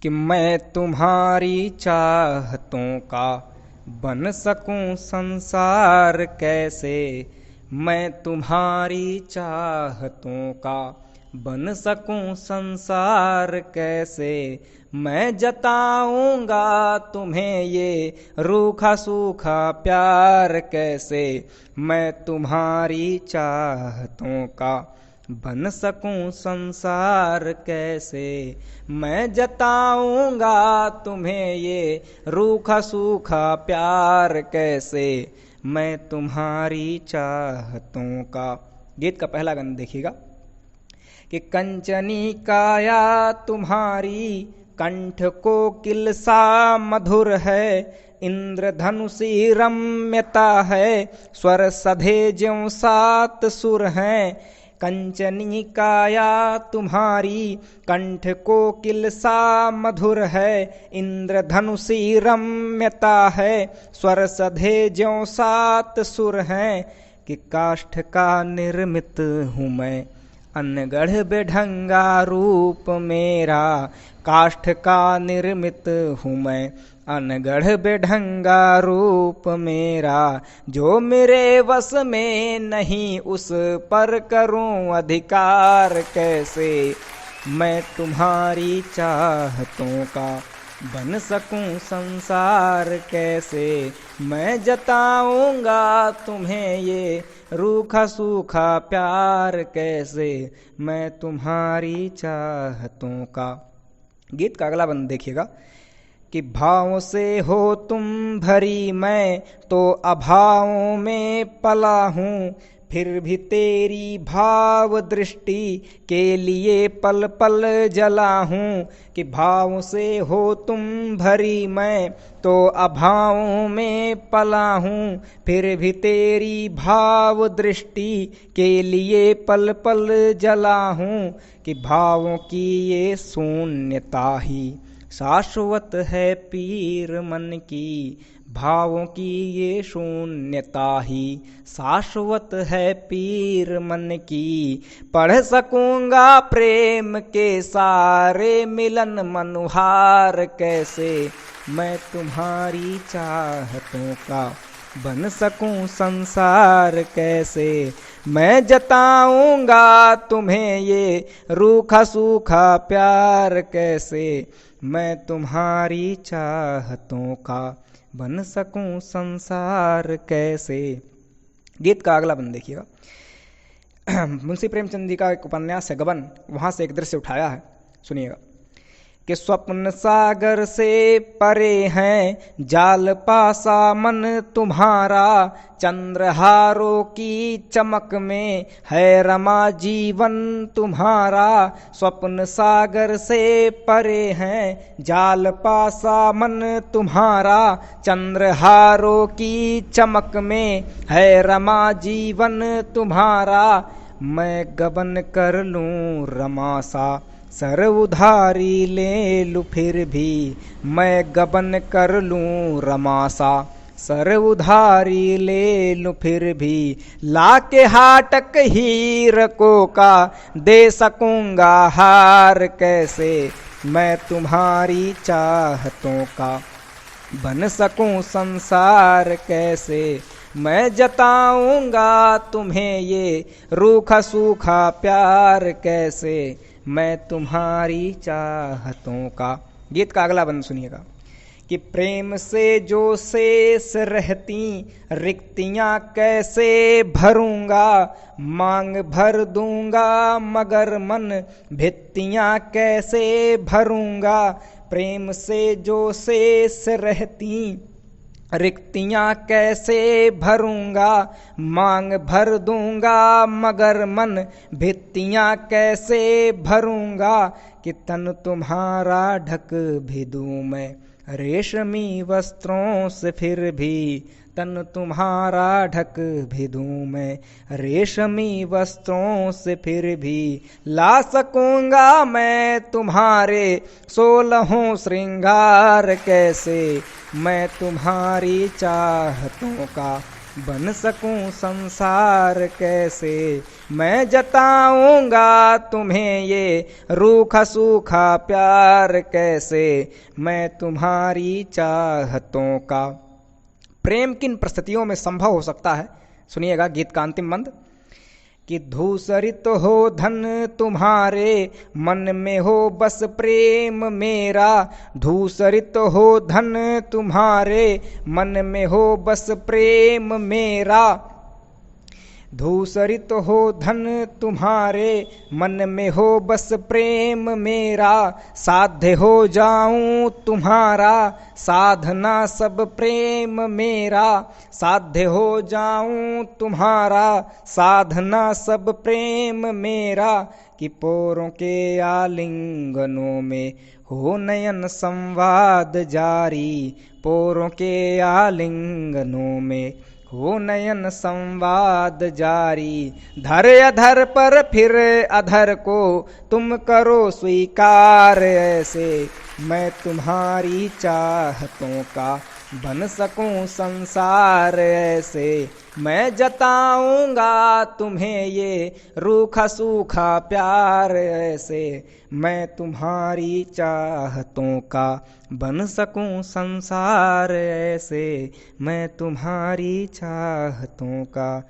कि मैं तुम्हारी चाहतों का बन सकूं संसार कैसे। मैं तुम्हारी चाहतों का बन सकूं संसार कैसे। मैं जताऊंगा तुम्हें ये रूखा सूखा प्यार कैसे। मैं तुम्हारी चाहतों का बन सकूं संसार कैसे। मैं जताऊंगा तुम्हें ये रूखा सूखा प्यार कैसे। मैं तुम्हारी चाहतों का। गीत का पहला गाना देखिएगा कि कंचनी काया तुम्हारी कंठ कोकिल सा मधुर है। इंद्रधनुषी रम्यता है स्वर सधे ज्यों सात सुर हैं। कंचनी काया तुम्हारी कंठ कोकिल सा मधुर है। इंद्रधनुषी रम्यता है स्वर सधे ज्यों सात सुर हैं। कि काष्ठ का निर्मित हूँ मैं अनगढ़ बेढंगा रूप मेरा। काष्ठ का निर्मित हूँ मैं अनगढ़ बेढंगा रूप मेरा। जो मेरे वश में नहीं उस पर करूं अधिकार कैसे। मैं तुम्हारी चाहतों का बन सकूं संसार कैसे। मैं जताऊंगा तुम्हें ये रूखा सूखा प्यार कैसे। मैं तुम्हारी चाहतों का। गीत का अगला बंद देखिएगा कि भावों से हो तुम भरी मैं तो अभावों में पला हूँ। फिर भी तेरी भाव दृष्टि के लिए पल पल जला हूँ। कि भावों से हो तुम भरी मैं तो अभावों में पला हूँ। फिर भी तेरी भाव दृष्टि के लिए पल पल जला हूँ। कि भावों की ये शून्यता ही शाश्वत है पीर मन की। भावों की ये शून्यता ही शाश्वत है पीर मन की। पढ़ सकूंगा प्रेम के सारे मिलन मनुहार कैसे। मैं तुम्हारी चाहतों का बन सकूं संसार कैसे। मैं जताऊंगा तुम्हें ये रूखा सूखा प्यार कैसे। मैं तुम्हारी चाहतों का बन सकूं संसार कैसे। गीत का अगला बंद देखिएगा। मुंशी प्रेमचंद जी का एक उपन्यास है गबन, वहां से एक दृश्य उठाया है, सुनिएगा कि स्वप्न सागर से परे हैं जाल पासा मन तुम्हारा। चंद्रहारों की चमक में है रमा जीवन तुम्हारा। स्वप्न सागर से परे हैं जाल पासा मन तुम्हारा। चंद्रहारों की चमक में है रमा जीवन तुम्हारा। मैं गबन कर लूं रमा सा सर उधारी ले लूं फिर भी। मैं गबन कर लूं रमा सा सर उधारी ले लूं फिर भी। लाके हाटक हीरकों का दे सकूंगा हार कैसे। मैं तुम्हारी चाहतों का बन सकूं संसार कैसे। मैं जताऊंगा तुम्हें ये रूखा सूखा प्यार कैसे। मैं तुम्हारी चाहतों का। गीत का अगला बंद सुनिएगा कि प्रेम से जो शेष रहती रिक्तियां कैसे भरूंगा। मांग भर दूंगा मगर मन भित्तियां कैसे भरूंगा। प्रेम से जो शेष रहती रिक्तियां कैसे भरूंगा। मांग भर दूंगा मगर मन भित्तियां कैसे भरूंगा। कि तन तुम्हारा ढक भी दूं मैं रेशमी वस्त्रों से फिर भी। तन तुम्हारा ढक भी दूं मैं रेशमी वस्त्रों से फिर भी। ला सकूंगा मैं तुम्हारे 16 श्रृंगार कैसे। मैं तुम्हारी चाहतों का बन सकूं संसार कैसे। मैं जताऊंगा तुम्हें ये रूखा सूखा प्यार कैसे, मैं तुम्हारी चाहतों का। प्रेम किन परिस्थितियों में संभव हो सकता है, सुनिएगा गीत का अंतिम मंद। कि धूसरित हो धन तुम्हारे, मन में हो बस प्रेम मेरा। धूसरित हो धन तुम्हारे, मन में हो बस प्रेम मेरा। धूसरित हो धन तुम्हारे, मन में हो बस प्रेम मेरा। साध्य हो जाऊं तुम्हारा, साधना सब प्रेम मेरा। साध्य हो जाऊं तुम्हारा, साधना सब प्रेम मेरा। कि पोरों के आलिंगनों में हो नयन संवाद जारी। पोरों के आलिंगनों में हो नयन संवाद जारी। धर अधर पर फिर अधर को तुम करो स्वीकार ऐसे। मैं तुम्हारी चाहतों का बन सकूं संसार ऐसे। मैं जताऊंगा तुम्हें ये रूखा सूखा प्यार ऐसे। मैं तुम्हारी चाहतों का बन सकूं संसार ऐसे। मैं तुम्हारी चाहतों का